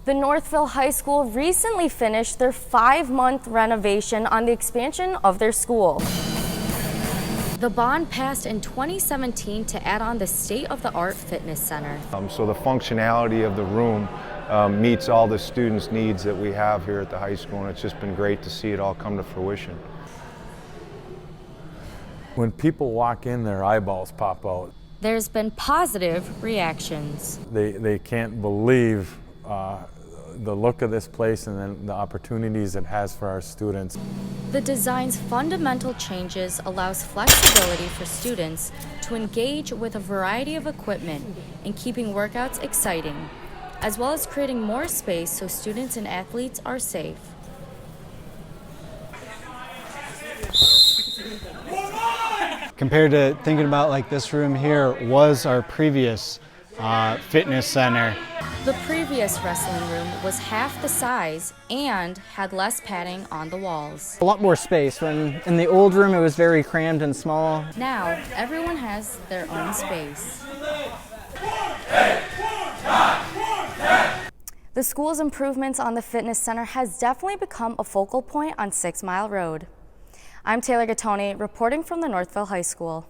The Northville High School recently finished their 5-month renovation on the expansion of their school. The bond passed in 2017 to add on the state-of-the-art fitness center. So the functionality of the room meets all the students' needs that we have here at the high school, and it's just been great to see it all come to fruition. When people walk in, their eyeballs pop out. There's been positive reactions. They can't believe the look of this place and then the opportunities it has for our students. The design's fundamental changes allows flexibility for students to engage with a variety of equipment in keeping workouts exciting, as well as creating more space so students and athletes are safe. Compared to thinking about like this room here was our previous fitness center. The previous wrestling room was half the size and had less padding on the walls. A lot more space. When in the old room it was very crammed and small. Now everyone has their own space. The school's improvements on the fitness center has definitely become a focal point on 6 Mile Road. I'm Taylor Gattoni reporting from the Northville High School.